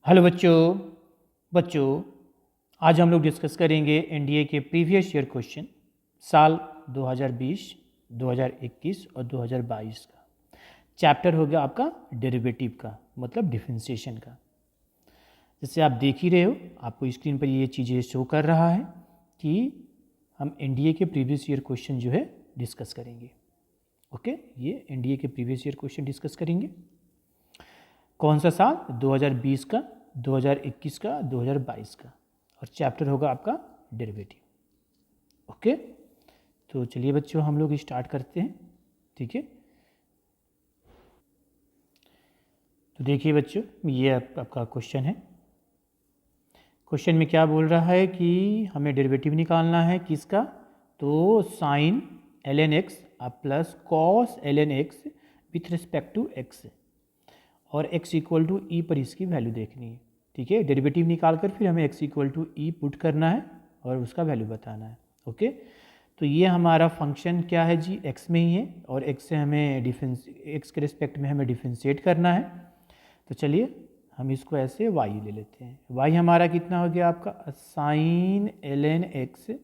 Hello बच्चों आज हम लोग डिस्कस करेंगे एनडीए के प्रीवियस ईयर क्वेश्चन साल 2020, 2021 और 2022 का। चैप्टर हो गया आपका डेरिवेटिव का, मतलब डिफरेंशिएशन का। जैसे आप देख ही रहे हो, आपको स्क्रीन पर ये चीज़ें शो कर रहा है कि हम एनडीए के प्रीवियस ईयर क्वेश्चन जो है डिस्कस करेंगे। ओके, ये एनडीए के प्रीवियस ईयर क्वेश्चन डिस्कस करेंगे। कौन सा साल? 2020 का, 2021 का, 2022 का। और चैप्टर होगा आपका डेरिवेटिव। ओके, तो चलिए बच्चों हम लोग स्टार्ट करते हैं। ठीक है, तो देखिए बच्चों, ये आपका क्वेश्चन है। क्वेश्चन में क्या बोल रहा है कि हमें डेरिवेटिव निकालना है किसका? तो sine ln x plus cos ln x with respect to x, और x इक्वल टू ई पर इसकी वैल्यू देखनी है। ठीक है, डेरिवेटिव निकाल कर फिर हमें x equal to e put करना है और उसका वैल्यू बताना है। ओके, तो ये हमारा फंक्शन क्या है जी? x में ही है, और x से हमें x के रिस्पेक्ट में हमें डिफ्रेंशिएट करना है। तो चलिए हम इसको ऐसे y ले लेते हैं। y हमारा कितना हो गया आपका? साइन ln x,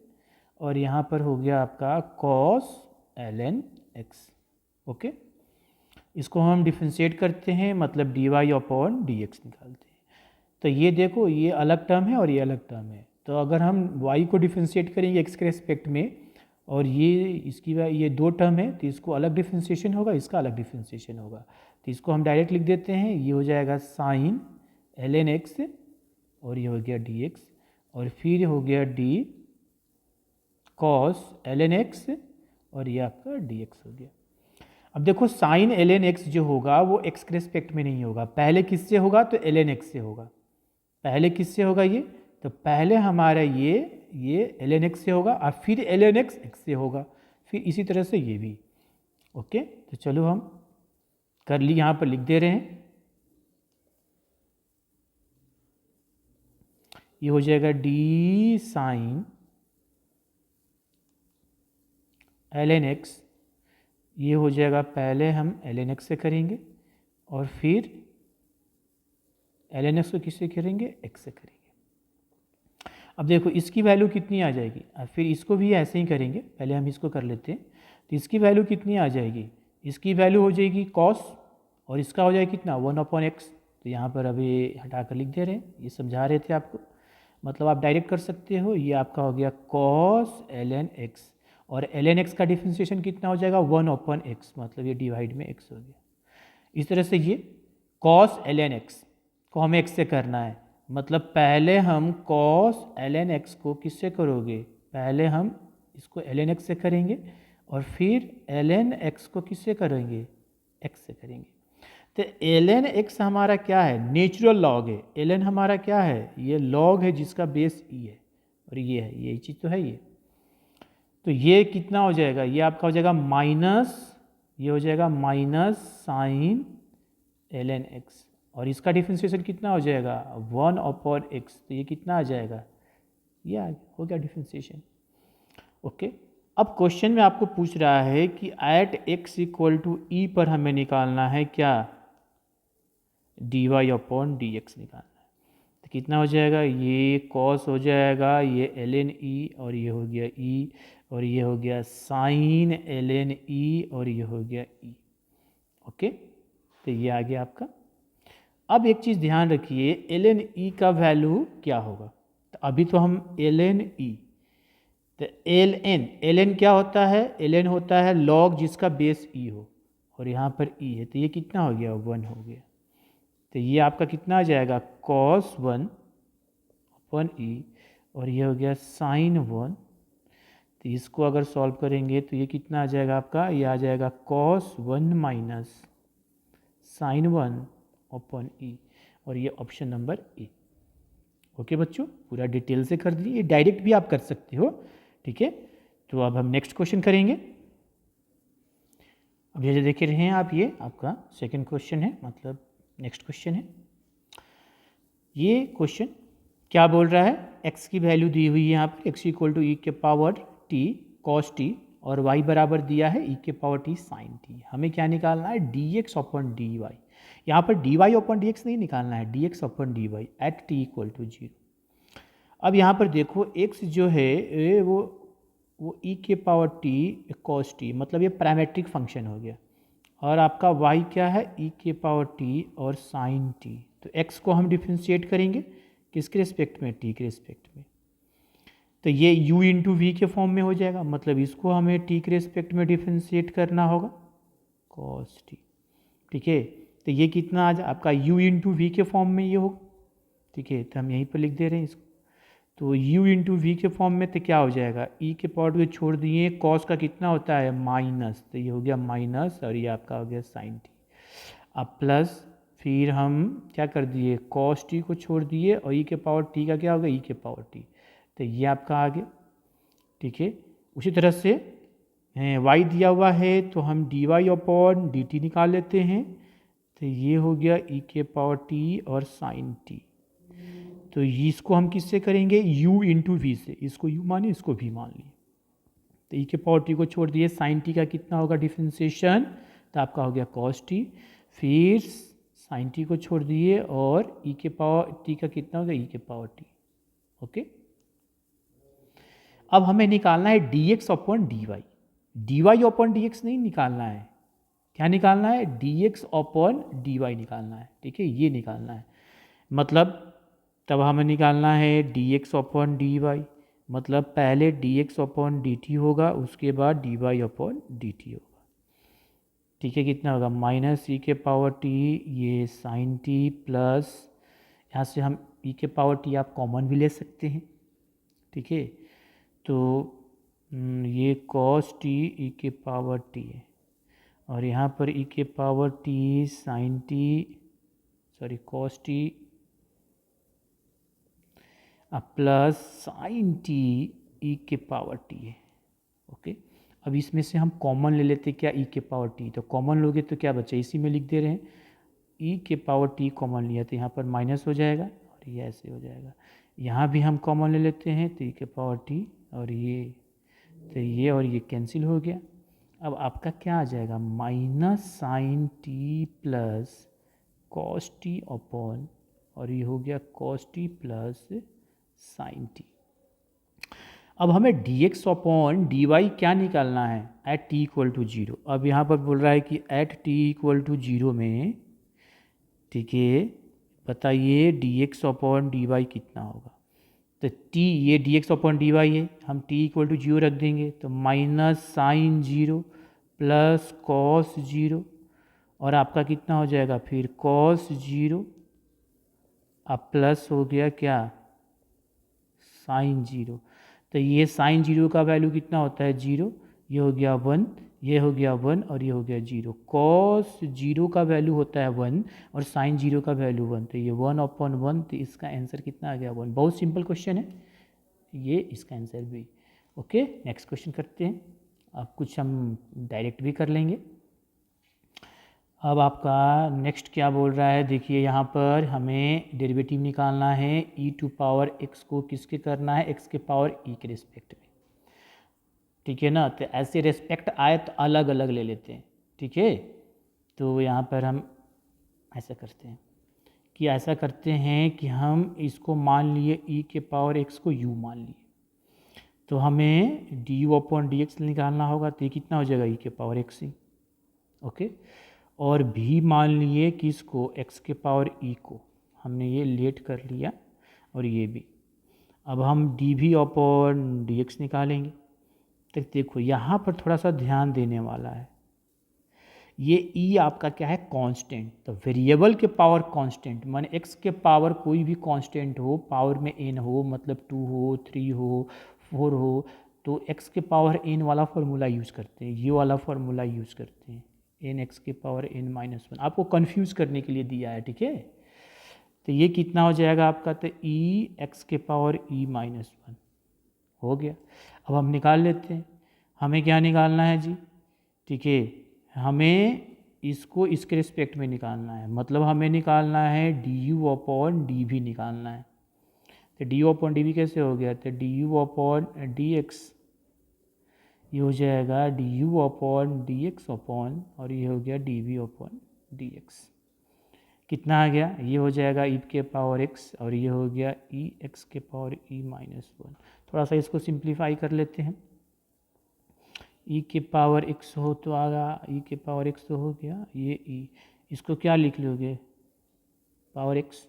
और यहाँ पर हो गया आपका कॉस ln x। ओके, इसको हम डिफ्रेंशिएट करते हैं, मतलब d y upon d x निकालते हैं। तो ये देखो, ये अलग टर्म है और ये अलग टर्म है। तो अगर हम y को डिफ्रेंशिएट करेंगे x के रेस्पेक्ट में, और ये दो टर्म है, तो इसको अलग डिफ्रेंशिएशन होगा, इसका अलग डिफ्रेंशिएशन होगा। तो इसको हम डायरेक्ट लिख देते हैं, ये हो जाएगा साइन ln x, और ये हो गया डी एक्स, और फिर हो गया डी कॉस ln x, और ये आपका डी एक्स हो गया। अब देखो, साइन ln x जो होगा वो x के रिस्पेक्ट में नहीं होगा। पहले किससे होगा? तो ln x से होगा। पहले किससे होगा ये? तो पहले हमारा ये ln x से होगा, और फिर ln x x से होगा, फिर इसी तरह से ये भी। ओके, तो चलो हम कर ली, यहाँ पर लिख दे रहे हैं। ये हो जाएगा डी साइन ln x, ये हो जाएगा, पहले हम ln x से करेंगे और फिर ln x को किससे करेंगे? x से करेंगे। अब देखो इसकी वैल्यू कितनी आ जाएगी, और फिर इसको भी ऐसे ही करेंगे। पहले हम इसको कर लेते हैं। तो इसकी वैल्यू कितनी आ जाएगी? इसकी वैल्यू हो जाएगी कॉस, और इसका हो जाएगा कितना? 1/x। तो यहाँ पर अभी हटाकर लिख दे रहे हैं, ये समझा रहे थे आपको। मतलब आप डायरेक्ट कर सकते हो। ये आपका हो गया कॉस ln x, और ln x का डिफ्रेंशिएशन कितना हो जाएगा? 1/x, मतलब ये डिवाइड में x हो गया। इस तरह से ये कॉस ln x को हमें x से करना है, मतलब पहले हम कॉस ln x को किससे करोगे? पहले हम इसको ln x से करेंगे, और फिर ln x को किससे करेंगे? x से करेंगे। तो ln x हमारा क्या है? नेचुरल लॉग है। ln हमारा क्या है? ये लॉग है जिसका बेस e है, और ये है, यही चीज़ तो है ये। तो ये कितना हो जाएगा? ये आपका हो जाएगा माइनस, ये हो जाएगा माइनस साइन ln x, और इसका डिफ्रेंशिएशन कितना हो जाएगा? 1/x। तो ये कितना आ जाएगा? ये हो गया डिफ्रेंशिएशन। ओके, अब क्वेश्चन में आपको पूछ रहा है कि at x equal to e पर हमें निकालना है क्या? D y upon d x निकालना है। तो कितना हो जाएगा? ये कॉस हो जाएगा, ये ln e, और ये हो गया e, और ये हो गया साइन ln e, और ये हो गया e। ओके, तो ये आ गया आपका। अब एक चीज़ ध्यान रखिए, ln e का वैल्यू क्या होगा? तो अभी तो हम ln e, तो ln क्या होता है? ln होता है log जिसका बेस e हो, और यहाँ पर e है, तो ये कितना हो गया? 1 हो गया। तो ये आपका कितना आ जाएगा? cos 1/e, और ये हो गया sin 1। तो इसको अगर सॉल्व करेंगे तो ये कितना आ जाएगा आपका? ये आ जाएगा cos 1 माइनस sin 1/e, और ये ऑप्शन नंबर ए। ओके बच्चों, पूरा डिटेल से कर दीजिए, डायरेक्ट भी आप कर सकते हो। ठीक है, तो अब हम नेक्स्ट क्वेश्चन करेंगे। अब ये जो देख रहे हैं आप, ये आपका सेकंड क्वेश्चन है, मतलब नेक्स्ट क्वेश्चन है। ये क्वेश्चन क्या बोल रहा है? x की वैल्यू दी हुई है यहाँ पर, x इक्वल टू ई के पावर t कॉस t, और y बराबर दिया है e के पावर t साइन t। हमें क्या निकालना है? D x upon d y. यहाँ पर d y upon d x नहीं निकालना है, d x upon d y at t equal to 0। अब यहाँ पर देखो x जो है वो e के पावर t cos t, मतलब ये पैरामेट्रिक फंक्शन हो गया, और आपका y क्या है e के पावर t और साइन t। तो x को हम डिफ्रेंशिएट करेंगे किसके रिस्पेक्ट में, t के रिस्पेक्ट में, तो ये u इंटू वी के फॉर्म में हो जाएगा, मतलब इसको हमें t के रिस्पेक्ट में डिफ्रेंशिएट करना होगा cos t। ठीक है, तो ये कितना आ जाए आपका u इंटू वी के फॉर्म में ये होगा। ठीक है, तो हम यहीं पर लिख दे रहे हैं इसको, तो u इंटू वी के फॉर्म में तो क्या हो जाएगा, e के पावर को छोड़ दिए, cos का कितना होता है माइनस, तो ये हो गया माइनस, और ये आपका हो गया साइन टी। अब प्लस फिर हम क्या कर दिए, cos t को छोड़ दिए, और e के पावर t का क्या होगा, e के पावर t, तो ये आपका आ गया। ठीक है, उसी तरह से y दिया हुआ है तो हम dy अपॉन डी टी निकाल लेते हैं, तो ये हो गया e के पावर t और साइन t। तो इसको हम किससे करेंगे, u इंटू वी से, इसको u माने इसको v मान लिए, तो e के पावर t को छोड़ दिए, साइन t का कितना होगा डिफ्रेंशिएशन, तो आपका हो गया cos t, फिर साइन t को छोड़ दिए और e के पावर t का कितना होगा, e के पावर t। ओके, अब हमें निकालना है dx अपॉन dy अपॉन dx नहीं निकालना है, क्या निकालना है, dx अपॉन dy निकालना है। ठीक है, ये निकालना है, मतलब तब हमें निकालना है dx अपॉन dy, मतलब पहले dx अपॉन dt होगा, उसके बाद dy अपॉन dt होगा। ठीक है, कितना होगा माइनस e के पावर t, ये साइन t, प्लस यहाँ से हम e के पावर t आप कॉमन भी ले सकते हैं। ठीक है, तो ये cos t e के पावर t है, और यहाँ पर e के power t sine t, sorry cos t plus sine t e के पावर टी है। ओके, अब इसमें से हम कॉमन ले लेते क्या, ई के पावर टी, तो कॉमन लोगे तो क्या बचा, इसी में लिख दे रहे हैं, ई के पावर टी कॉमन लिया तो यहाँ पर माइनस हो जाएगा और ये ऐसे हो जाएगा। यहाँ भी हम कॉमन ले लेते हैं तो ई के पावर टी और ये, तो ये और ये कैंसिल हो गया। अब आपका क्या आ जाएगा, minus sine t plus cos t upon, और ये हो गया cos t plus sine t. अब हमें dx अपॉन dy क्या निकालना है, एट t इक्वल टू 0। अब यहाँ पर बोल रहा है कि एट t इक्वल टू 0 में, ठीक है, बताइए dx अपॉन dy कितना होगा, तो t, ये dx अपॉन dy है, हम t इक्वल टू 0 रख देंगे, तो माइनस साइन 0 प्लस कॉस 0, और आपका कितना हो जाएगा फिर कॉस 0, अब प्लस हो गया क्या साइन 0, तो ये साइन 0 का वैल्यू कितना होता है 0, ये हो गया 1, ये हो गया 1 और ये हो गया 0। कॉस 0 का वैल्यू होता है 1 और साइन 0 का वैल्यू 1, तो ये 1 अपॉन 1, तो इसका आंसर कितना आ गया 1। बहुत सिंपल क्वेश्चन है ये, इसका आंसर भी। ओके, नेक्स्ट क्वेश्चन करते हैं, अब कुछ हम डायरेक्ट भी कर लेंगे। अब आपका नेक्स्ट क्या बोल रहा है, देखिए यहाँ पर हमें डेरिवेटिव निकालना है e टू पावर x को किसके करना है, x के पावर e के रिस्पेक्ट में। ठीक है ना, तो ऐसे रिस्पेक्ट आए तो अलग अलग ले लेते हैं। ठीक है, तो यहाँ पर हम ऐसा करते हैं कि ऐसा करते हैं कि हम इसको मान लिए e के पावर x को u मान लिए, तो हमें du अपॉन dx निकालना होगा, तो ये कितना हो जाएगा e के पावर x ही। ओके, और भी मान लिए कि इसको x के पावर e को हमने ये लेट कर लिया, और ये भी। अब हम डी भी अपॉन डी एक्स निकालेंगे, तो देखो यहाँ पर थोड़ा सा ध्यान देने वाला है, ये e आपका क्या है कांस्टेंट, तो वेरिएबल के पावर कांस्टेंट माने x के पावर कोई भी कांस्टेंट हो, पावर में n हो, मतलब 2 हो, 3 हो, 4 हो, तो x के पावर n वाला फार्मूला यूज़ करते हैं, ये वाला फार्मूला यूज़ करते हैं, एन एक्स के पावर n माइनस 1, आपको कंफ्यूज करने के लिए दिया है। ठीक है, तो ये कितना हो जाएगा आपका, तो ई एक्स के पावर e माइनस 1 हो गया। अब हम निकाल लेते हैं, हमें क्या निकालना है जी, ठीक है, हमें इसको इसके रिस्पेक्ट में निकालना है, मतलब हमें निकालना है डी यू अपॉन डी भी निकालना है, तो डी यू अपॉन डी भी कैसे हो गया, तो d u upon d x, ये हो जाएगा d u upon d x upon, और ये हो गया d v upon d x. कितना आ गया, ये हो जाएगा ई के पावर एक्स और ये हो गया ई एक्स के पावर ई माइनस 1। थोड़ा सा इसको सिंप्लीफाई कर लेते हैं। ई के पावर एक्स हो तो आगा ई के पावर एक्स तो हो गया, ये ई, इसको क्या लिख लोगे, पावर एक्स,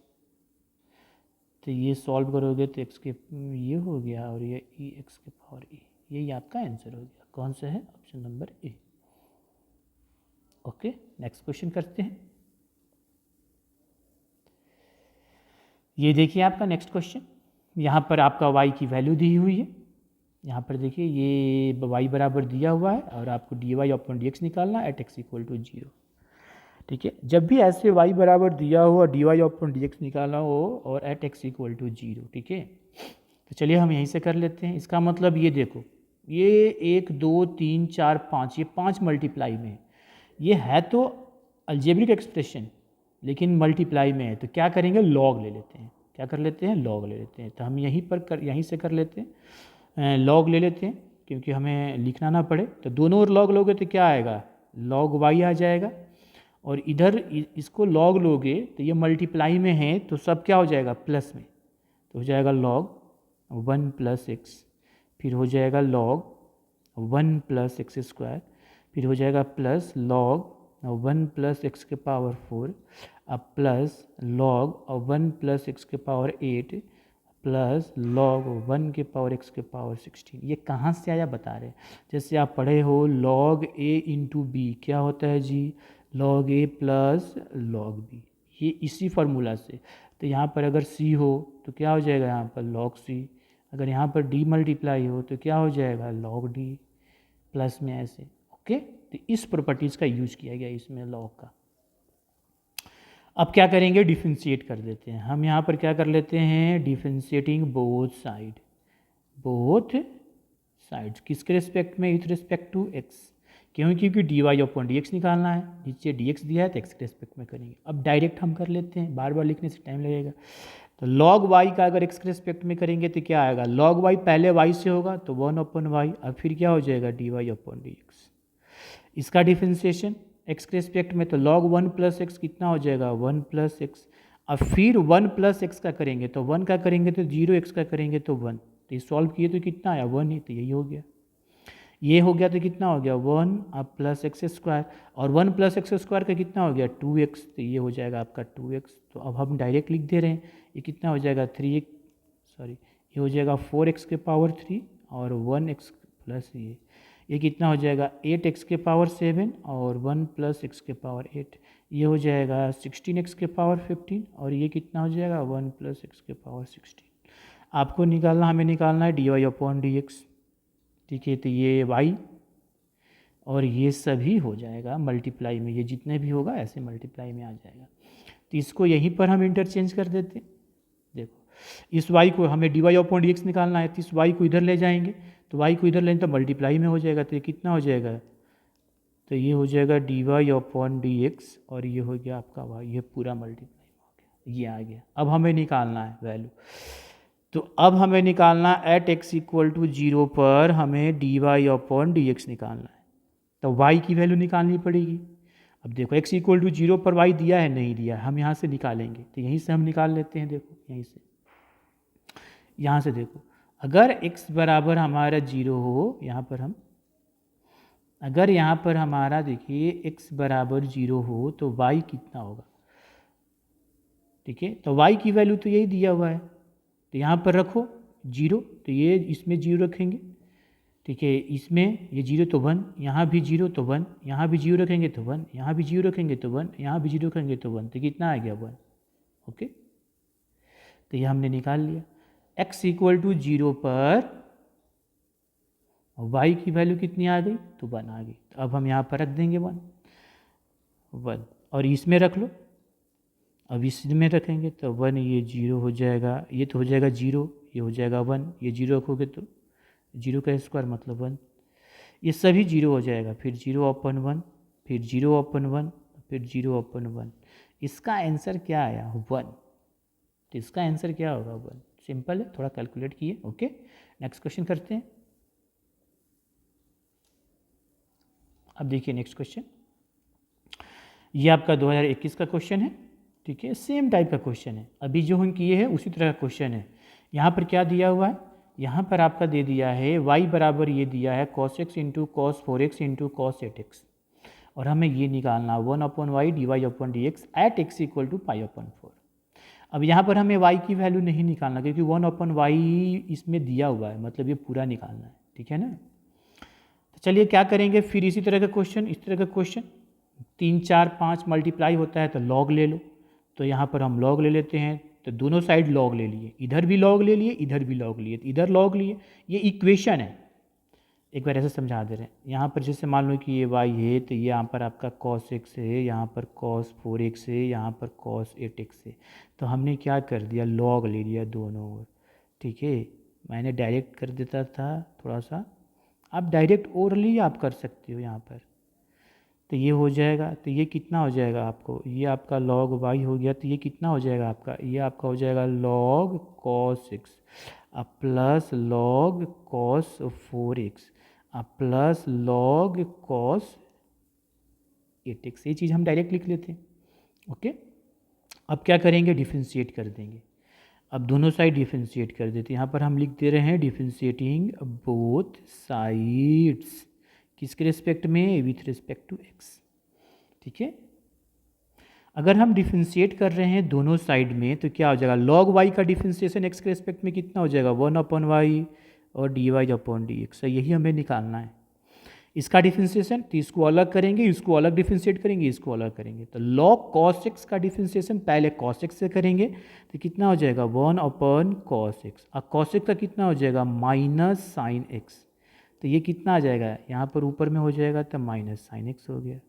तो ये सॉल्व करोगे तो एक्स के ये हो गया और ये ई एक्स के पावर ई, यही आपका आंसर हो गया। कौन सा है, option number A. Okay, next question करते हैं। ये देखिए आपका नेक्स्ट क्वेश्चन, यहाँ पर आपका y की वैल्यू दी हुई है। यहाँ पर देखिए ये y बराबर दिया हुआ है और आपको dy अपॉन डी एक्स निकालना है एट एक्स इक्वल टू 0। ठीक है, जब भी ऐसे y बराबर दिया हो और dy अपॉन डी एक्स निकालना हो और एट एक्स इक्वल टू 0, ठीक है, तो चलिए हम यहीं से कर लेते हैं। इसका मतलब ये देखो, ये 1 2 3 4 5, ये 5 मल्टीप्लाई में है। ये है तो अलजेब्रिक एक्सप्रेशन लेकिन मल्टीप्लाई में है, तो क्या करेंगे, लॉग ले लेते हैं। क्या कर लेते हैं, लॉग ले लेते हैं। तो हम यहीं से कर लेते हैं, लॉग ले लेते हैं क्योंकि हमें लिखना ना पड़े। तो दोनों ओर लॉग लोगे तो क्या आएगा, लॉग y आ जाएगा, और इधर इसको लॉग लोगे तो ये मल्टीप्लाई में है तो सब क्या हो जाएगा, प्लस में, तो हो जाएगा लॉग 1 प्लस एक्स, फिर हो जाएगा लॉग 1 प्लस एक्स स्क्वायर, फिर हो जाएगा प्लस लॉग 1 प्लस एक्स के पावर 4, अब प्लस लॉग 1 प्लस एक्स के पावर 8 प्लस लॉग 1 के पावर एक्स के पावर 16। ये कहाँ से आया बता रहे हैं, जैसे आप पढ़े हो लॉग ए इंटू बी क्या होता है जी, लॉग ए प्लस लॉग बी, ये इसी फार्मूला से। तो यहाँ पर अगर सी हो तो क्या हो जाएगा, यहाँ पर लॉग सी, अगर यहाँ पर डी मल्टीप्लाई हो तो क्या हो जाएगा, लॉग डी, प्लस में ऐसे। ओके, तो इस प्रॉपर्टीज़ का यूज किया गया इसमें लॉग का। अब क्या करेंगे, डिफरेंशिएट कर देते हैं। हम यहाँ पर क्या कर लेते हैं, डिफरेंशिएटिंग बोथ साइड्स, किसके रिस्पेक्ट में, विथ रिस्पेक्ट टू एक्स, क्योंकि d y upon d x निकालना है, नीचे डी एक्स दिया है तो एक्स के रिस्पेक्ट में करेंगे। अब डायरेक्ट हम कर लेते हैं, बार बार लिखने से टाइम लगेगा। तो लॉग वाई का अगर एक्स के रिस्पेक्ट में करेंगे तो क्या आएगा, लॉग वाई पहले वाई से होगा तो 1 अपॉन वाई, अब फिर क्या हो जाएगा, d y upon d x. इसका डिफरेंशिएशन एक्स के रिस्पेक्ट में, तो log 1 प्लस एक्स कितना हो जाएगा, 1 प्लस एक्स। अब फिर 1 प्लस एक्स का करेंगे तो 1 का करेंगे तो 0, एक्स का करेंगे तो 1, तो ये सॉल्व किए तो कितना आया, 1 ही, तो यही हो गया। ये हो गया तो कितना हो गया, 1 अब प्लस एक्स स्क्वायर, और 1 प्लस एक्स स्क्वायर का कितना हो गया, 2x, तो ये हो जाएगा आपका 2x। तो अब हम डायरेक्ट लिख दे रहे हैं, ये कितना हो जाएगा, 3x, सॉरी ये हो जाएगा 4x के पावर 3 और 1x प्लस ये कितना हो जाएगा, 8x के पावर 7 और 1 प्लस एक्स के पावर 8, ये हो जाएगा 16x के पावर 15 और ये कितना हो जाएगा, 1 प्लस एक्स के पावर 16। आपको निकालना, हमें निकालना है d y upon d x. ठीक है, तो ये y और ये सभी हो जाएगा मल्टीप्लाई में, ये जितने भी होगा ऐसे मल्टीप्लाई में आ जाएगा। तो इसको यहीं पर हम इंटरचेंज कर देते हैं। देखो इस y को हमें d y upon d x निकालना है, तो इस y को इधर ले जाएंगे, तो y को इधर लें तो मल्टीप्लाई में हो जाएगा, तो ये कितना हो जाएगा, तो ये हो जाएगा d y upon d x और ये हो गया आपका y, ये पूरा मल्टीप्लाई में हो गया, ये आ गया। अब हमें निकालना है वैल्यू, तो अब हमें निकालना एट एक्स इक्वल टू 0 पर हमें d y upon d x निकालना है, तो y की वैल्यू निकालनी पड़ेगी। अब देखो x इक्वल टू 0 पर y दिया है, नहीं दिया, हम यहाँ से निकालेंगे, तो यहीं से हम निकाल लेते हैं। देखो यहीं से, यहाँ से देखो, अगर x बराबर हमारा 0 हो, यहाँ पर हम अगर यहाँ पर हमारा देखिए x बराबर 0 हो तो y कितना होगा, ठीक है, तो y की वैल्यू तो यही दिया हुआ है, तो यहाँ पर रखो 0, तो ये इसमें 0 रखेंगे, ठीक है, इसमें ये 0 तो 1, यहाँ भी 0 तो 1, यहाँ भी 0 रखेंगे तो 1, यहाँ भी 0 रखेंगे तो 1, यहाँ भी 0 रखेंगे तो 1, तो कितना आ गया 1। ओके, तो ये हमने निकाल लिया। x इक्वल टू 0 पर y की वैल्यू कितनी आ गई, तो 1 आ गई, तो अब हम यहाँ पर रख देंगे 1 और इसमें रख लो, अब इसमें रखेंगे तो 1, ये 0 हो जाएगा, ये तो हो जाएगा 0, ये हो जाएगा 1, ये 0 रखोगे तो 0 का स्क्वायर मतलब 1, ये सभी 0 हो जाएगा, फिर 0 अपॉन 1, फिर 0 अपॉन 1, फिर 0 अपॉन 1। इसका आंसर क्या आया, 1, तो इसका आंसर क्या होगा, 1। सिंपल है, थोड़ा कैलकुलेट किए। ओके, नेक्स्ट क्वेश्चन करते हैं। अब देखिए नेक्स्ट क्वेश्चन, ये आपका 2021 का क्वेश्चन है। ठीक है, सेम टाइप का क्वेश्चन है, अभी जो हम किए हैं उसी तरह का क्वेश्चन है। यहाँ पर क्या दिया हुआ है, यहाँ पर आपका दे दिया है y बराबर ये दिया है cos x into cos 4x into cos 8x, और हमें ये निकालना 1/y dy/dx eight x equal to π/4। अब यहाँ पर हमें y की वैल्यू नहीं निकालना क्योंकि 1/y इसमें दिया हुआ है, मतलब ये पूरा निकालना है, ठीक है ना। तो चलिए क्या करेंगे फिर, इसी तरह का क्वेश्चन, इस तरह का क्वेश्चन 3 4 5 मल्टीप्लाई होता है तो लॉग ले लो, तो यहाँ पर हम लॉग ले लेते हैं, तो दोनों साइड लॉग ले लिए, इधर भी लॉग ले लिए, इधर भी लॉग लिए, तो इधर लॉग लिए, ये इक्वेशन है। एक बार ऐसे समझा दे रहे हैं, यहाँ पर जैसे मान लो कि ये y है, तो ये यहाँ पर आपका cos x है, यहाँ पर cos 4x है, यहाँ पर cos 8x है, तो हमने क्या कर दिया, log ले लिया दोनों ओर, ठीक है। मैंने डायरेक्ट कर देता था थोड़ा सा, आप डायरेक्ट ओरली आप कर सकते हो यहाँ पर, तो ये हो जाएगा, तो ये कितना हो जाएगा आपको, ये आपका log y हो गया, तो ये कितना हो जाएगा आपका, ये आपका हो जाएगा log cos x plus log cos 4x plus log cos 8x, ये चीज़ हम डायरेक्ट लिख लेते हैं, ओके। अब क्या करेंगे, डिफ्रेंशिएट कर देंगे, अब दोनों साइड डिफ्रेंशिएट कर देते हैं। यहाँ पर हम लिख दे रहे हैं डिफ्रेंशिएटिंग बोथ साइड्स, किसके रिस्पेक्ट में, विथ रिस्पेक्ट टू x, ठीक है। अगर हम डिफ्रेंशिएट कर रहे हैं दोनों साइड में तो क्या हो जाएगा, log y का डिफ्रेंशिएशन x के रिस्पेक्ट में कितना हो जाएगा, 1/y और dy/dx, यही हमें निकालना है। इसका डिफ्रेंशिएशन, तो इसको अलग करेंगे, इसको अलग डिफ्रेंशिएट करेंगे, इसको अलग करेंगे, तो log cos x का डिफ्रेंशिएशन पहले cos x से करेंगे, तो कितना हो जाएगा 1/cos x, और cos x का कितना हो जाएगा माइनस साइन x, तो ये कितना आ जाएगा, यहाँ पर ऊपर में हो जाएगा तो माइनस साइन x हो गया।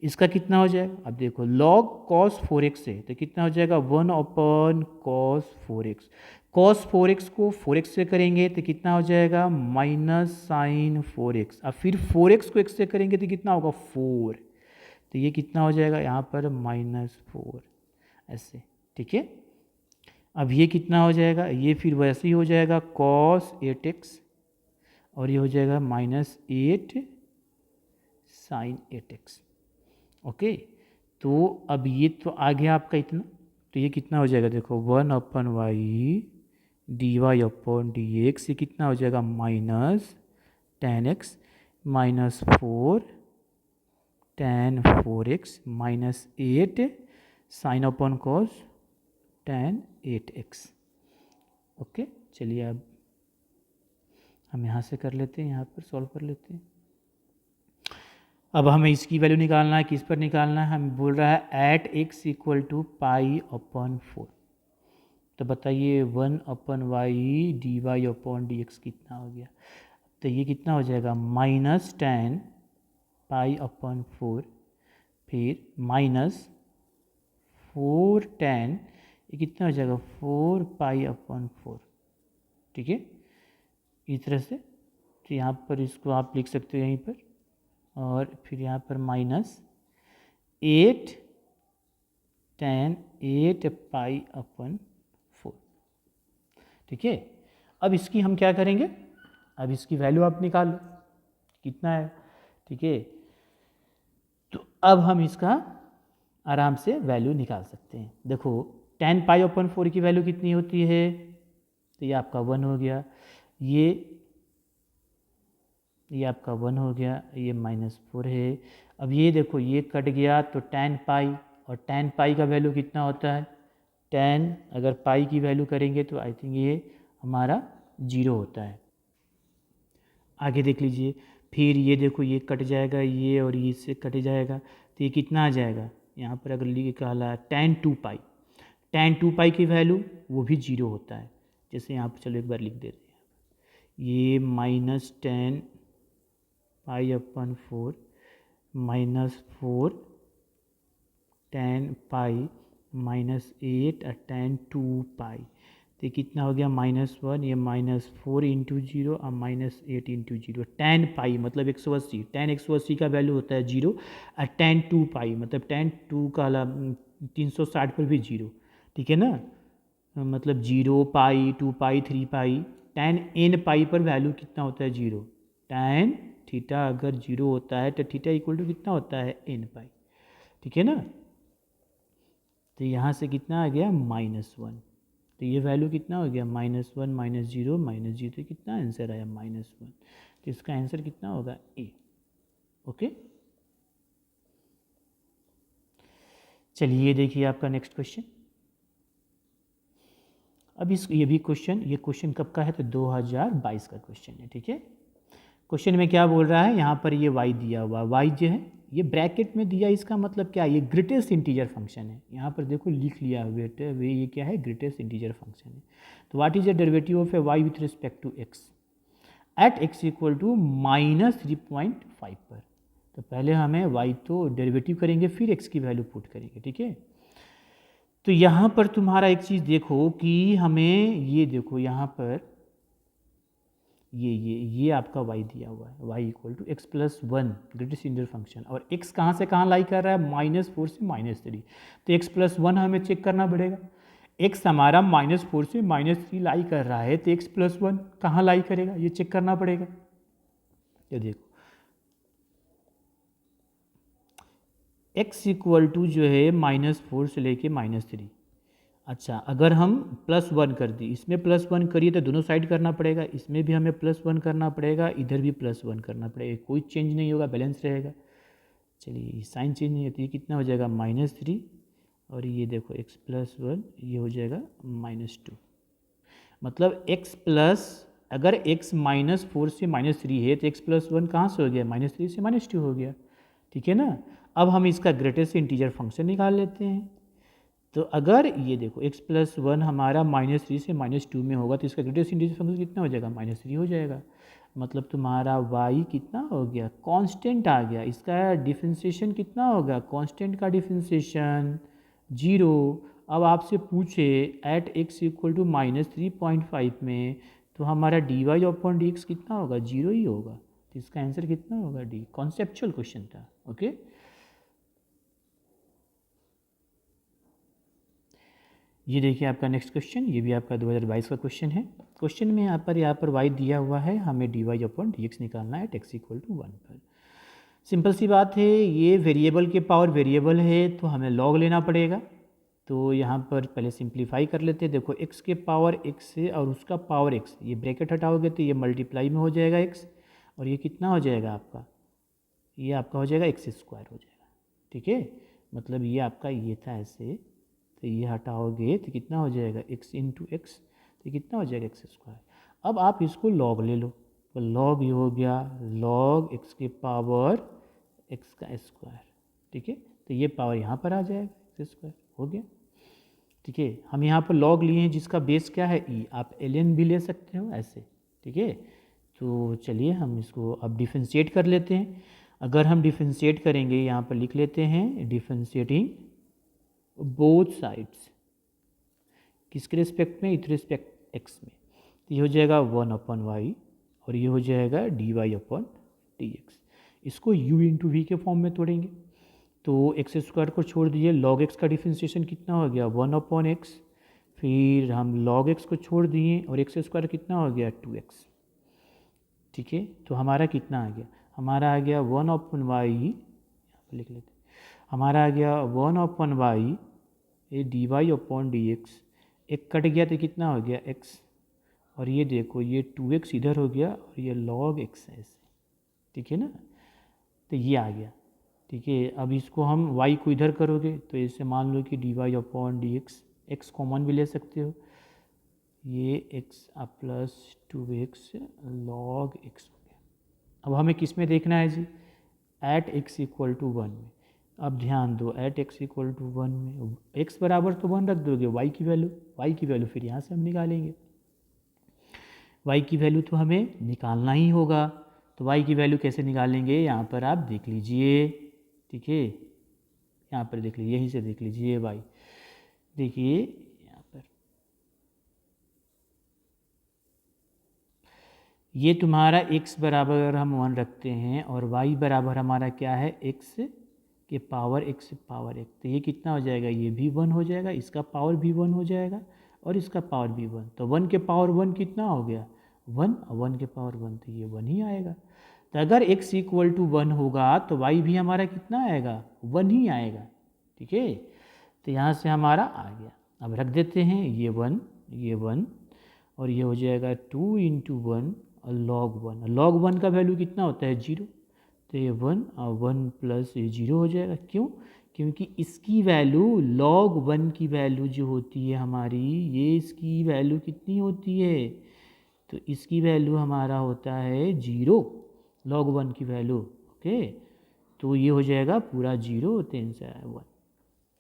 इसका कितना हो जाएगा, अब देखो log cos 4x है तो कितना हो जाएगा 1/cos 4x, cos 4x को 4x से करेंगे तो कितना हो जाएगा माइनस साइन 4x, अब फिर 4x को x से करेंगे तो कितना होगा 4, तो ये कितना हो जाएगा यहाँ पर -4 ऐसे, ठीक है। अब ये कितना हो जाएगा, ये फिर वैसे ही हो जाएगा cos 8x और ये हो जाएगा -8 साइन 8x, ओके। तो अब ये तो आ गया आपका इतना, तो ये कितना हो जाएगा देखो 1/y dy/dx, ये कितना हो जाएगा -10x -4 tan 4x -8 sine upon cos tan 8x, okay. चलिए अब हम यहाँ से कर लेते हैं, यहाँ पर सॉल्व कर लेते हैं। अब हमें इसकी वैल्यू निकालना है, किस पर निकालना है, हम बोल रहा है एट x इक्वल टू π/4, तो बताइए 1/y dy/dx कितना हो गया, तो ये कितना हो जाएगा -10 π/4 फिर -4 tan, ये कितना हो जाएगा 4 π/4, ठीक है। इस तरह से, तो यहाँ पर इसको आप लिख सकते हो यहीं पर, और फिर यहाँ पर -8 tan 8 π/4, ठीक है। अब इसकी हम क्या करेंगे, अब इसकी वैल्यू आप निकालो कितना है, ठीक है। तो अब हम इसका आराम से वैल्यू निकाल सकते हैं। देखो tan π/4 की वैल्यू कितनी होती है, तो ये आपका 1 हो गया, ये आपका 1 हो गया, ये -4 है। अब ये देखो ये कट गया तो tan पाई, और tan पाई का वैल्यू कितना होता है, tan अगर पाई की वैल्यू करेंगे तो आई थिंक ये हमारा 0 होता है। आगे देख लीजिए, फिर ये देखो ये कट जाएगा, ये और ये इससे कट जाएगा, तो ये कितना आ जाएगा, यहाँ पर अगर लिखा है tan 2 पाई, tan 2 पाई की वैल्यू वो भी 0 होता है। जैसे यहाँ पर चलो एक बार लिख देते हैं, ये -10 π/4 -4 tan पाई -8 tan 2 पाई, तो कितना हो गया -1, ये -4 इंटू 0 और -8 इंटू 0, tan पाई मतलब 180, tan 180 का वैल्यू होता है 0, और tan 2 पाई मतलब tan 2 का 360 पर भी 0, ठीक है ना, मतलब 0 पाई 2 पाई 3 पाई, tan n पाई पर वैल्यू कितना होता है 0, tan थीटा अगर 0 होता है तो थीटा इक्वल टू कितना होता है n पाई, ठीक है ना। तो यहाँ से कितना आ गया -1, तो ये वैल्यू कितना हो गया -1 -0 -0, कितना आंसर आया -1, तो इसका आंसर कितना होगा ए। ओके, चलिए ये देखिए आपका नेक्स्ट क्वेश्चन। अब ये क्वेश्चन कब का है, तो 2022 का क्वेश्चन है। ठीक है, क्वेश्चन में क्या बोल रहा है, यहाँ पर ये y दिया हुआ, y जो है ये ब्रैकेट में दिया, इसका मतलब क्या है, ये ग्रेटेस्ट इंटीजर फंक्शन है। यहाँ पर देखो लिख लिया बेटे, वे ये क्या है, ग्रेटेस्ट इंटीजर फंक्शन है। तो what is the derivative of a y with respect to x at x equal to -3.5 पर। तो पहले हमें y तो डेरिवेटिव करेंगे, फिर x की वैल्यू पुट करेंगे। ठीक है, तो यहाँ पर तुम्हारा एक चीज़ देखो कि हमें ये देखो यहाँ पर ये आपका y दिया हुआ है, y equal to x plus 1 greatest integer function, और x कहाँ से कहाँ लाई कर रहा है, -4 से -3, तो x प्लस 1 हमें चेक करना पड़ेगा। x हमारा -4 से -3 लाई कर रहा है, तो x प्लस 1 कहाँ लाई करेगा, ये चेक करना पड़ेगा। ये देखो x इक्वल टू जो है -4 से लेके -3, अच्छा अगर हम +1 कर दी, इसमें +1 करिए तो दोनों साइड करना पड़ेगा, इसमें भी हमें +1 करना पड़ेगा, इधर भी +1 करना पड़ेगा, कोई चेंज नहीं होगा, बैलेंस रहेगा। चलिए साइन चेंज नहीं होती, कितना हो जाएगा -3, और ये देखो x प्लस 1 ये हो जाएगा -2, मतलब x प्लस, अगर x -4 से -3 है तो x प्लस 1 कहाँ से हो गया, -3 से -2 हो गया। ठीक है ना, अब हम इसका ग्रेटेस्ट इंटीजर फंक्शन निकाल लेते हैं। तो अगर ये देखो x प्लस 1 हमारा -3 से -2 में होगा, तो इसका ग्रेटेस्ट इंटीजर फंक्शन कितना हो जाएगा, -3 हो जाएगा। मतलब तुम्हारा y कितना हो गया, कांस्टेंट आ गया। इसका डिफरेंशिएशन कितना होगा, कांस्टेंट का डिफरेंशिएशन 0। अब आपसे पूछे एट x इक्वल टू -3.5 में, तो हमारा dy अपॉन dx कितना होगा, 0 ही होगा। तो इसका आंसर कितना होगा, डी। कॉन्सेप्चुअल क्वेश्चन था। ओके, ये देखिए आपका नेक्स्ट क्वेश्चन, ये भी आपका 2022 का क्वेश्चन है। क्वेश्चन में यहाँ पर y दिया हुआ है, हमें dy अपॉन dx निकालना है x इक्वल टू 1 पर। सिंपल सी बात है, ये वेरिएबल के पावर वेरिएबल है तो हमें लॉग लेना पड़ेगा। तो यहाँ पर पहले सिंप्लीफाई कर लेते हैं। देखो x के पावर x से और उसका पावर x, ये ब्रैकेट हटाओगे तो ये मल्टीप्लाई में हो जाएगा x, और ये कितना हो जाएगा आपका, ये आपका हो जाएगा x स्क्वायर हो जाएगा। ठीक है, मतलब ये आपका ये था ऐसे, तो ये हटाओगे तो कितना हो जाएगा x इंटू एक्स, तो कितना हो जाएगा x स्क्वायर। अब आप इसको लॉग ले लो, तो लॉग ये हो गया लॉग x के पावर x का स्क्वायर। ठीक है, तो ये पावर यहाँ पर आ जाएगा, x स्क्वायर हो गया। ठीक है, हम यहाँ पर लॉग लिए हैं जिसका बेस क्या है e, आप ln भी ले सकते हो ऐसे। ठीक है, तो चलिए हम इसको अब डिफरेंशिएट कर लेते हैं। अगर हम डिफरेंशिएट करेंगे, यहाँ पर लिख लेते हैं डिफरेंशिएटिंग बोथ साइड्स, किसके रिस्पेक्ट में, इथ रिस्पेक्ट x में, तो ये हो जाएगा 1 अपॉन वाई, और ये हो जाएगा dy अपॉन dx। इसको u इंटू वी के फॉर्म में तोड़ेंगे, तो एक्स स्क्वायर को छोड़ दीजिए, लॉग x का डिफरेंशिएशन कितना हो गया 1 अपॉन एक्स, फिर हम log x को छोड़ दिए और एक्स स्क्वायर कितना हो गया 2x। ठीक है, तो हमारा कितना आ गया, हमारा आ गया 1 अपॉन वाई, यहाँ पर लिख लेते, हमारा आ गया 1 अपॉन वाई ये dy अपॉन dx, एक कट गया तो कितना हो गया x, और ये देखो ये 2x इधर हो गया और ये log x है ऐसे। ठीक है ना, तो ये आ गया। ठीक है, अब इसको हम y को इधर करोगे तो इसे मान लो कि dy अपॉन dx, x कॉमन भी ले सकते हो, ये x अब प्लस 2x log x हो गया। अब हमें किस में देखना है जी, एट x इक्वल टू 1 में। अब ध्यान दो, एट x इक्वल टू 1 में x बराबर तो 1 रख दोगे, y की वैल्यू फिर यहाँ से हम निकालेंगे। y की वैल्यू तो हमें निकालना ही होगा, तो y की वैल्यू कैसे निकालेंगे, यहाँ पर आप देख लीजिए। ठीक है, यहाँ पर देख लीजिए, यहीं से देख लीजिए y, देखिए यहाँ पर ये तुम्हारा x बराबर हम 1 रखते हैं और y बराबर हमारा क्या है x के पावर x पावर 1, तो ये कितना हो जाएगा, ये भी 1 हो जाएगा, इसका पावर भी 1 हो जाएगा और इसका पावर भी 1, तो 1 के पावर 1 कितना हो गया 1, 1 के पावर 1, तो ये 1 ही आएगा। तो अगर x इक्वल टू 1 होगा तो y भी हमारा कितना आएगा 1 ही आएगा। ठीक है, तो यहाँ से हमारा आ गया। अब रख देते हैं ये 1 और ये हो जाएगा 2 इंटू 1 और log 1 का वैल्यू कितना होता है 0, तो ये 1 और 1 प्लस ये 0 हो जाएगा। क्यों? क्योंकि इसकी वैल्यू log 1 की वैल्यू जो होती है हमारी, ये इसकी वैल्यू कितनी होती है, तो इसकी वैल्यू हमारा होता है 0, log 1 की वैल्यू। ओके, तो ये हो जाएगा पूरा 0, 3 से 1।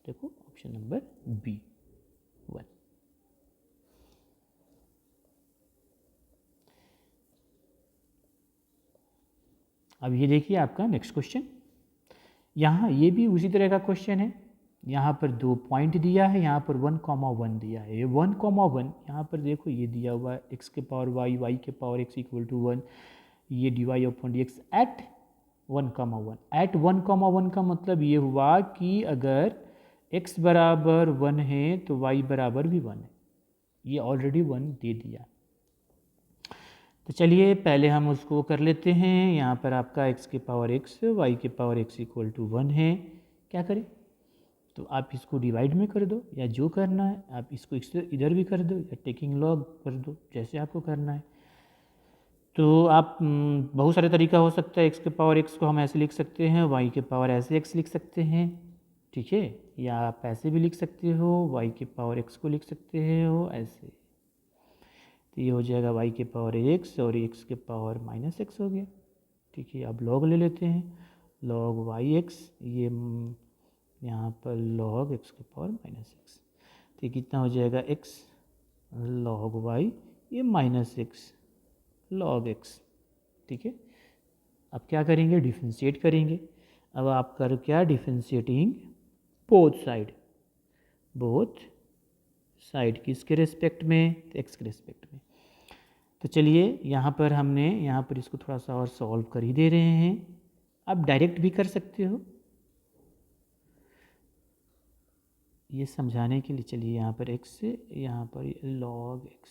देखो ऑप्शन नंबर बी 1। अब ये देखिए आपका नेक्स्ट क्वेश्चन, यहाँ ये भी उसी तरह का क्वेश्चन है। यहाँ पर 2 पॉइंट दिया है, यहाँ पर 1,1 दिया है। ये 1,1 यहाँ पर देखो ये दिया हुआ है x के पावर y के पावर x इक्वल टू 1, ये dy अपॉन dx एट 1,1। एट 1,1 का मतलब ये हुआ कि अगर x बराबर 1 है तो y बराबर भी 1 है। ये ऑलरेडी 1 दे दिया। तो चलिए पहले हम उसको कर लेते हैं। यहाँ पर आपका x के पावर x y के पावर x इक्वल टू 1 है। क्या करें? तो आप इसको डिवाइड में कर दो, या जो करना है आप इसको इधर भी कर दो, या टेकिंग लॉग कर दो, जैसे आपको करना है। तो आप बहुत सारे तरीका हो सकता है। x के पावर x को हम ऐसे लिख सकते हैं, y के पावर ऐसे x लिख सकते हैं, ठीक है, या आप ऐसे भी लिख सकते हो, y के पावर x को लिख सकते हो ऐसे। तो ये हो जाएगा y के पावर x और x के पावर माइनस x हो गया, ठीक है। अब log ले लेते हैं, log yx, ये यहाँ पर log x के पावर माइनस x, तो ये कितना हो जाएगा x log y, ये माइनस x log x, ठीक है। अब क्या करेंगे? डिफ्रेंशिएट करेंगे। अब आप कर क्या? डिफ्रेंशिएटिंग बोथ साइड किसके रेस्पेक्ट में? x के रेस्पेक्ट में। तो चलिए यहाँ पर हमने यहाँ पर इसको थोड़ा सा और सॉल्व कर ही दे रहे हैं। आप डायरेक्ट भी कर सकते हो ये समझाने के लिए। चलिए यहाँ पर x से यहाँ पर log x,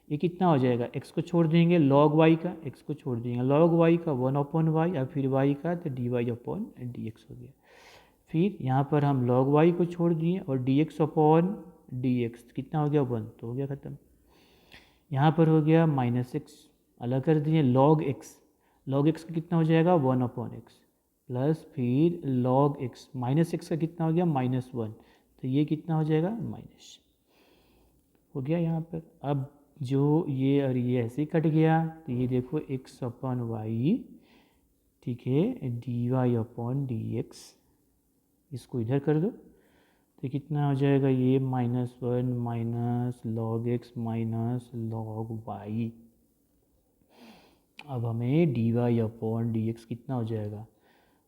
ये कितना हो जाएगा? x को छोड़ देंगे, log y का, x को छोड़ देंगे, log y का 1 अपॉन y, और फिर y का तो dy अपॉन dx हो गया। फिर यहाँ पर हम log y को छोड़ दिए और dx अपॉन dx कितना हो गया? 1, तो हो गया ख़त्म। यहाँ पर हो गया माइनस x, अलग कर दिए, log x का कितना हो जाएगा? 1 अपॉन x, प्लस फिर log x, माइनस x का कितना हो गया? -1, तो ये कितना हो जाएगा? माइनस हो गया यहाँ पर। अब जो ये और ये ऐसे ही कट गया, तो ये देखो x अपॉन y, ठीक है, dy अपॉन dx, इसको इधर कर दो, तो कितना हो जाएगा? ये -1 minus log x minus log y। अब हमें dy अपॉन dx कितना हो जाएगा?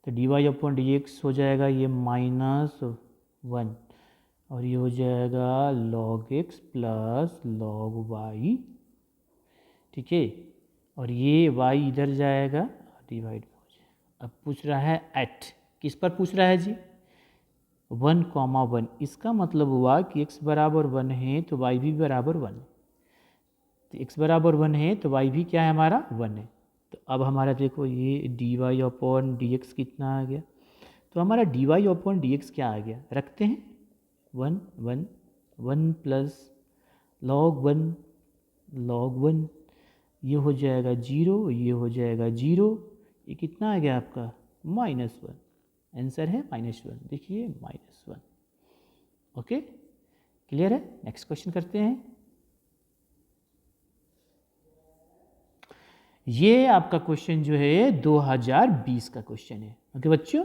तो dy अपॉन dx हो जाएगा ये -1, और ये हो जाएगा log x plus log y, ठीक है, और ये y इधर जाएगा, डिवाइड हो जाएगा। अब पूछ रहा है एट, किस पर पूछ रहा है जी? 1,1। इसका मतलब हुआ कि x बराबर 1 है तो y भी बराबर 1 है। तो x बराबर 1 है तो y भी क्या है हमारा? 1 है। तो अब हमारा देखो ये dy अपॉन dx कितना आ गया? तो हमारा dy अपॉन dx क्या आ गया? रखते हैं 1 प्लस log 1, ये हो जाएगा 0, ये हो जाएगा 0, ये कितना आ गया आपका? -1। आंसर है -1, देखिए -1। ओके, क्लियर है? नेक्स्ट क्वेश्चन करते हैं। ये आपका क्वेश्चन जो है 2020 का क्वेश्चन है। ओके बच्चों,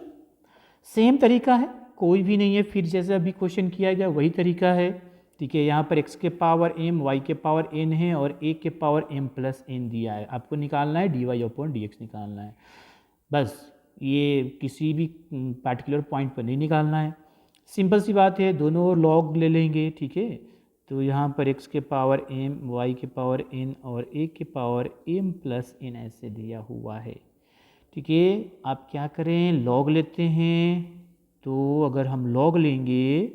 सेम तरीका है, कोई भी नहीं है, फिर जैसे अभी क्वेश्चन किया गया वही तरीका है, ठीक है। यहाँ पर x के पावर m, y के पावर n है, और a के पावर m प्लस n दिया है। आपको निकालना है dy अपॉन dx निकालना है, बस। ये किसी भी पार्टिकुलर पॉइंट पर नहीं निकालना है, सिंपल सी बात है। दोनों ओर लॉग ले लेंगे, ठीक है। तो यहाँ पर x के पावर m, y के पावर n और a के पावर m प्लस n ऐसे दिया हुआ है, ठीक है। आप क्या करें? लॉग लेते हैं। तो अगर हम लॉग लेंगे,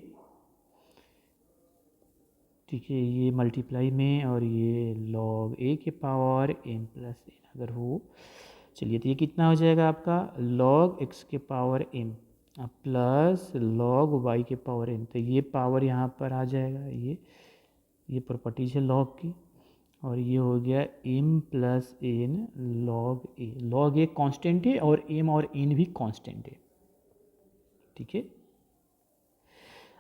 ठीक है, ये मल्टीप्लाई में, और ये log a के पावर m प्लस n अगर हो, चलिए, तो ये कितना हो जाएगा आपका? log x के power m, plus log y के पावर एन, तो ये पावर यहाँ पर आ जाएगा, ये प्रॉपर्टीज है लॉग की, और ये हो गया m plus n log a. Log a constant है और m और n भी कांस्टेंट है, ठीक है।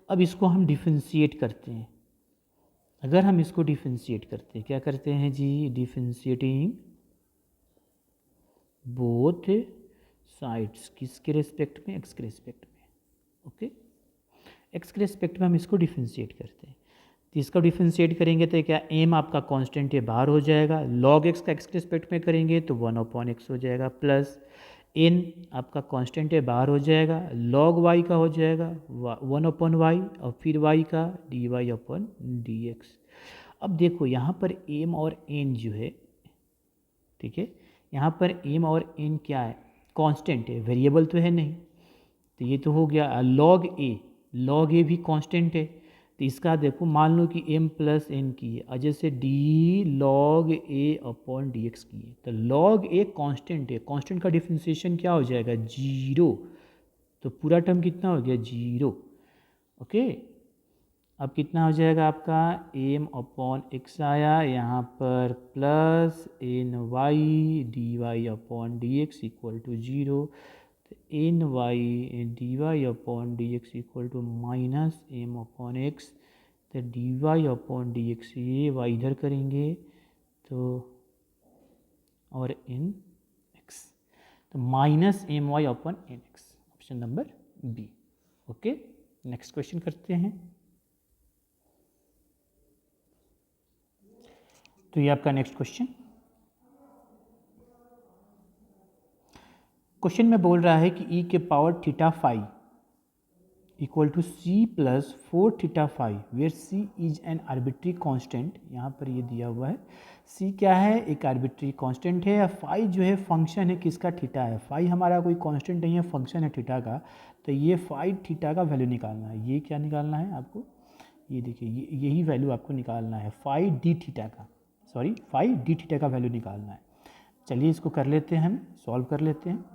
अब इसको हम डिफरेंशिएट करते हैं। अगर हम इसको डिफरेंशिएट करते हैं, क्या करते हैं जी, डिफरेंशिएटिंग बोथ साइड्स, किसके रेस्पेक्ट में, x के रेस्पेक्ट में, ओके। x के रेस्पेक्ट में हम इसको डिफरेंशिएट करते हैं, तो इसका डिफरेंशिएट करेंगे तो क्या m आपका कांस्टेंट है, बाहर हो जाएगा, log x का x के रेस्पेक्ट में करेंगे तो 1/x हो जाएगा, प्लस n आपका कांस्टेंट है, बाहर हो जाएगा, log y का हो जाएगा 1/y, और फिर y का dy/dx। अब देखो यहाँ पर m और n जो है, ठीक है, यहाँ पर m और n क्या है, कांस्टेंट है, वेरिएबल तो है नहीं, तो ये तो हो गया। log a भी कांस्टेंट है, तो इसका देखो मान लो कि m प्लस एन की है, और जैसे d log a/dx की है, तो log a कांस्टेंट है, कांस्टेंट का डिफरेंशिएशन क्या हो जाएगा, 0, तो पूरा टर्म कितना हो गया, 0, ओके। अब कितना हो जाएगा आपका, m/x आया, यहाँ पर plus ny dy/dx equal to 0, तो ny dy/dx equal to minus m/x, तो dy/dx ये y इधर करेंगे तो और n x, तो minus my/nx, option number b, okay. Next question करते हैं। तो ये आपका नेक्स्ट क्वेश्चन में बोल रहा है कि e के power theta phi equal to c plus 4 theta phi, where c is an arbitrary constant, यहाँ पर ये दिया हुआ है, c क्या है, एक आर्बिट्री कांस्टेंट है, फाई जो है फंक्शन है किसका, थीटा है, फाई हमारा कोई कांस्टेंट नहीं है, फंक्शन है थीटा का, तो ये फाई थीटा का वैल्यू निकालना है, ये क्या निकालना है आपको, ये देखिए यही वैल्यू आपको निकालना है, फाई डी थीटा का, सॉरी फाई डी थीटा का वैल्यू निकालना है। चलिए इसको कर लेते हैं, हम सॉल्व कर लेते हैं।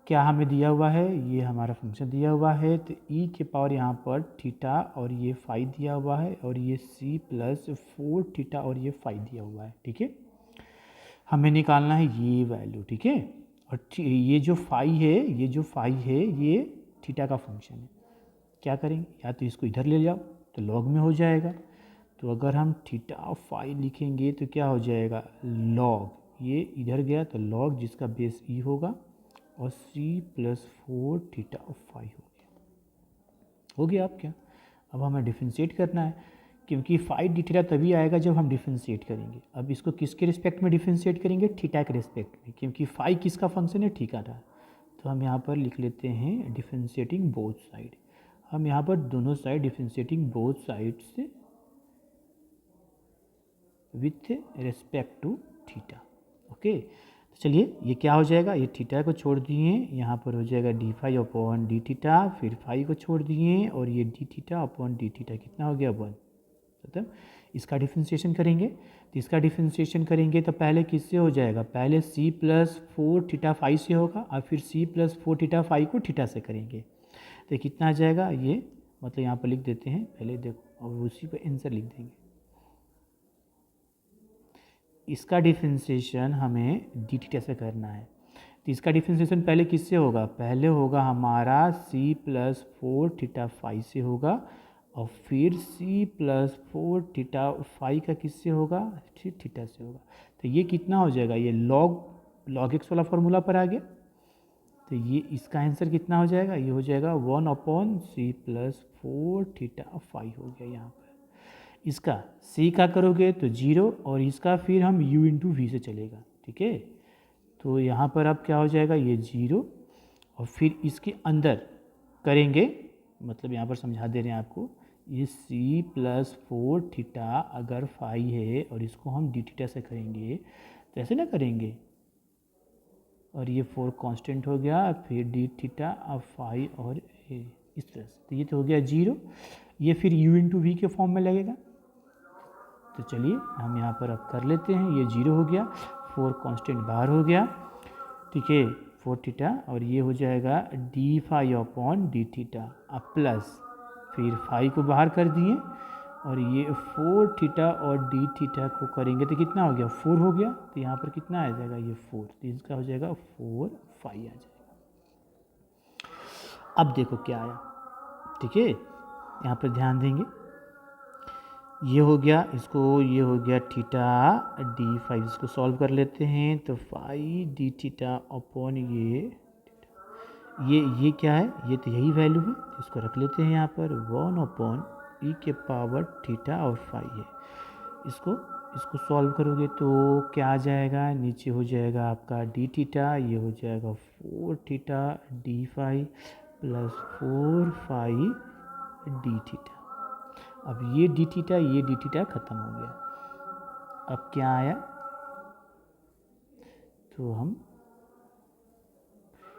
क्या हमें दिया हुआ है, ये हमारा फंक्शन दिया हुआ है, तो e के पावर यहाँ पर थीटा और ये फाई दिया हुआ है, और ये c प्लस 4 थीटा और ये फाई दिया हुआ है, ठीक है। हमें निकालना है ये वैल्यू, ठीक है, और ये जो फाई है ये थीटा का फंक्शन है। क्या करेंगे, या तो इसको इधर ले जाओ तो लॉग में हो जाएगा, तो अगर हम थीटा ऑफ फाई लिखेंगे तो क्या हो जाएगा, लॉग, ये इधर गया तो लॉग जिसका बेस ई होगा, और c plus 4 theta of phi हो गया। अब क्या, अब हमें डिफरेंशिएट करना है, क्योंकि फाई डी थीटा तभी आएगा जब हम डिफरेंशिएट करेंगे। अब इसको किसके रिस्पेक्ट में डिफरेंशिएट करेंगे, थीटा के रिस्पेक्ट में, क्योंकि फाई किसका फंक्शन है, थीटा का। तो हम यहाँ पर लिख लेते हैं डिफरेंशिएटिंग बोथ साइड, हम यहाँ पर दोनों साइड डिफरेंशिएटिंग बोथ साइड से with respect to theta, okay. तो चलिए ये क्या हो जाएगा, ये थीटा को छोड़ दिए, यहाँ पर हो जाएगा d phi upon d theta, फिर फाई को छोड़ दिए, और ये d theta upon d theta कितना हो गया, 1। मतलब इसका डिफरेंशिएशन करेंगे, तो इसका डिफरेंशिएशन करेंगे तो पहले किससे हो जाएगा, पहले c प्लस 4 थीटा फाई से होगा, और फिर c प्लस 4 थीटा फाई को थीटा से करेंगे, तो कितना आ जाएगा ये, मतलब यहाँ पर लिख देते हैं पहले, देखो और उसी पर आंसर लिख देंगे। इसका डिफरेंशिएशन हमें डी थीटा से करना है, तो इसका डिफरेंशिएशन पहले किससे होगा, पहले होगा हमारा c प्लस 4 थीटा फाई से होगा, और फिर c प्लस 4 थीटा फाई का किससे होगा, थीटा से होगा। तो ये कितना हो जाएगा, ये log x वाला फॉर्मूला पर आ गया, तो ये इसका आंसर कितना हो जाएगा, ये हो जाएगा 1/c प्लस 4 थीटा फाई हो गया। यहाँ पर इसका c का करोगे तो 0, और इसका फिर हम u इंटू वी से चलेगा, ठीक है। तो यहाँ पर अब क्या हो जाएगा, ये 0, और फिर इसके अंदर करेंगे, मतलब यहाँ पर समझा दे रहे हैं आपको, ये c प्लस 4 थीटा अगर फाई है और इसको हम डी थीटा से करेंगे तो ऐसे ना करेंगे, और ये 4 कांस्टेंट हो गया, फिर डी थीटा अब फाई और इस तरह से, तो ये तो हो गया 0, ये फिर u इंटू वी के फॉर्म में लगेगा। तो चलिए हम यहाँ पर अब कर लेते हैं, ये 0 हो गया, 4 कांस्टेंट बाहर हो गया, ठीक है, 4 थीटा और ये हो जाएगा d phi upon d theta, अब प्लस फिर फाई को बाहर कर दिए और ये 4 थीटा और डी थीटा को करेंगे तो कितना हो गया 4 हो गया, तो यहाँ पर कितना आ जाएगा ये 4, तो इसका हो जाएगा 4 फाई आ जाएगा। अब देखो क्या आया, ठीक है, यहाँ पर ध्यान देंगे, ये हो गया, इसको ये हो गया थीटा डी फाई, इसको सॉल्व कर लेते हैं तो फाई डी थीटा अपॉन ये क्या है, ये तो यही वैल्यू है, इसको रख लेते हैं यहाँ पर 1 अपॉन ई के पावर थीटा और फाई है। इसको सॉल्व करोगे तो क्या आ जाएगा, नीचे हो जाएगा आपका डी थीटा, ये हो जाएगा 4 theta d phi plus 4 phi d theta. अब ये डी थीटा ख़त्म हो गया। अब क्या आया, तो हम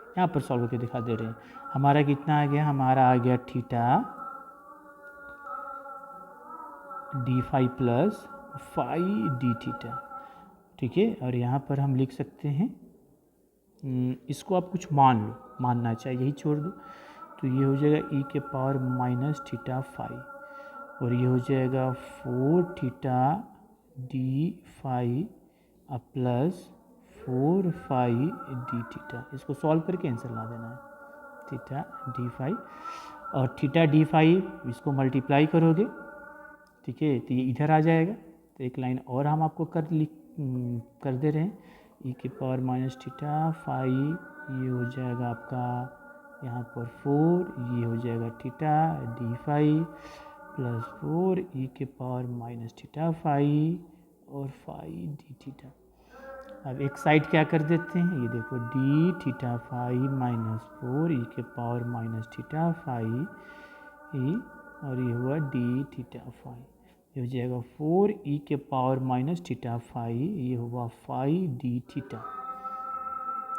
यहाँ पर सॉल्व करके दिखा दे रहे हैं। हमारा कितना आ गया, हमारा आ गया theta d phi plus phi d theta, ठीक है। और यहाँ पर हम लिख सकते हैं, इसको आप कुछ मान लो, मानना चाहिए, यही छोड़ दो, तो ये हो जाएगा ई के पावर माइनस थीटा फाई और ये हो जाएगा 4 theta d phi plus 4 phi d theta. इसको सॉल्व करके आंसर ला देना है, थीटा डी फाई और थीटा डी फाई, इसको मल्टीप्लाई करोगे, ठीक है, तो ये इधर आ जाएगा। तो एक लाइन और हम आपको कर दे रहे हैं, ई के पावर माइनस थीटा फाई, ये हो जाएगा आपका यहाँ पर 4, ये हो जाएगा theta d phi plus 4 e के पावर माइनस थीटा फाई और फाई डी थीटा। अब एक साइड क्या कर देते हैं, ये देखो d theta phi minus 4 e के power minus theta phi e और ये हुआ डी थीटा फाई, ये हो जाएगा 4 ई के पावर माइनस थीटा फाई, ये हुआ फाई डी थीटा,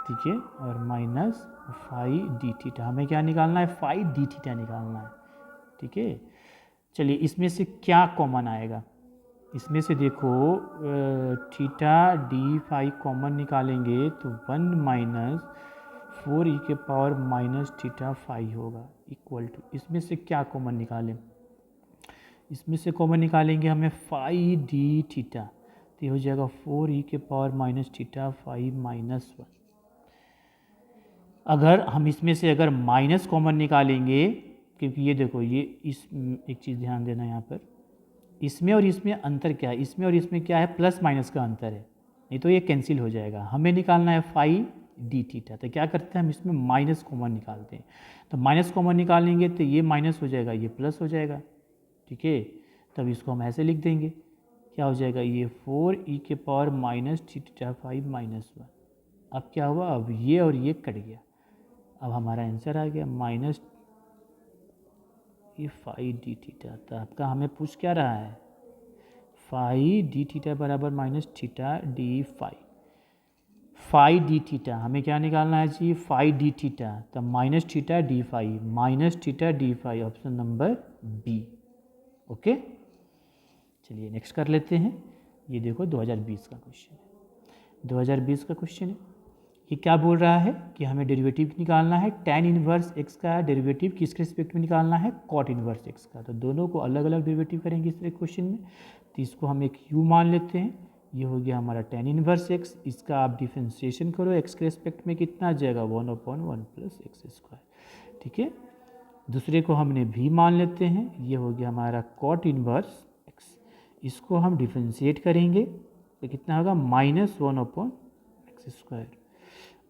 ठीक है, और माइनस फाई डी थीटा। हमें क्या निकालना है, फाई डी थीटा निकालना है, ठीक है। चलिए इसमें से क्या कॉमन आएगा, इसमें से देखो थीटा डी फाई कॉमन निकालेंगे तो 1 माइनस 4 ई के पावर माइनस थीटा फाई होगा इक्वल टू, इसमें से क्या कॉमन निकालें, इसमें से कॉमन निकालेंगे हमें फाई डी थीटा, तो ये हो जाएगा 4 ई के power minus theta phi minus 1। अगर हम इसमें से अगर माइनस कॉमन निकालेंगे, क्योंकि ये देखो ये एक चीज़ ध्यान देना यहाँ पर, इसमें और इसमें अंतर क्या है, इसमें और इसमें क्या है, प्लस माइनस का अंतर है, नहीं तो ये कैंसिल हो जाएगा। हमें निकालना है फाई डी थीटा, तो क्या करते हैं हम इसमें माइनस कॉमन निकालते हैं, तो माइनस कॉमन निकालेंगे तो ये माइनस हो जाएगा, ये प्लस हो जाएगा, ठीक है। तब इसको हम ऐसे लिख देंगे, क्या हो जाएगा, ये 4 ई के power minus theta phi minus 1। अब क्या हुआ, अब ये और ये कट गया, अब हमारा आंसर आ गया माइनस ये फाई डी थीटा। तो आपका हमें पूछ क्या रहा है, फाई डी थीटा बराबर minus theta d phi, phi d theta हमें क्या निकालना है जी, फाई डी थीटा, तो minus theta d phi, minus theta d phi, option number b, okay. चलिए नेक्स्ट कर लेते हैं, ये देखो 2020 का क्वेश्चन है, 2020 का क्वेश्चन है, ये क्या बोल रहा है कि हमें डेरिवेटिव निकालना है tan इनवर्स x का डेरिवेटिव किसके रिस्पेक्ट में निकालना है, cot इनवर्स x का। तो दोनों को अलग अलग डेरिवेटिव करेंगे इस क्वेश्चन में, तो इसको हम एक u मान लेते हैं, ये हो गया हमारा tan इनवर्स x, इसका आप डिफ्रेंशिएशन करो x के रिस्पेक्ट में, कितना आ जाएगा 1/1 प्लस एक्स स्क्वायर, ठीक है। दूसरे को हमने v मान लेते हैं, ये हो गया हमारा cot इनवर्स x, इसको हम डिफ्रेंशिएट करेंगे तो कितना होगा -1/x स्क्वायर।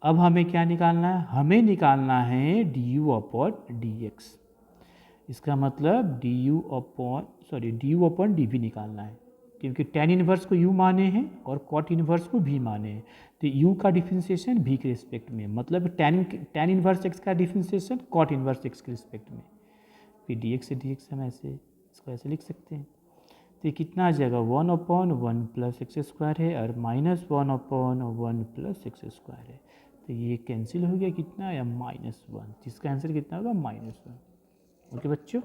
अब हमें क्या निकालना है, हमें निकालना है d u upon d x, इसका मतलब d u upon d v निकालना है, क्योंकि tan इनवर्स को u माने हैं और cot इनवर्स को v माने हैं, तो u का डिफरेंशिएशन v के रिस्पेक्ट में, मतलब tan इनवर्स x का डिफरेंशिएशन cot इनवर्स x के रिस्पेक्ट में, फिर dx से dx हम ऐसे इसको ऐसे लिख सकते हैं, तो ये कितना आ जाएगा 1/1 प्लस एक्स स्क्वायर है और -1/1 प्लस एक्स स्क्वायर है, तो ये कैंसिल हो गया, कितना या -1, जिसका आंसर कितना होगा -1। ओके बच्चों।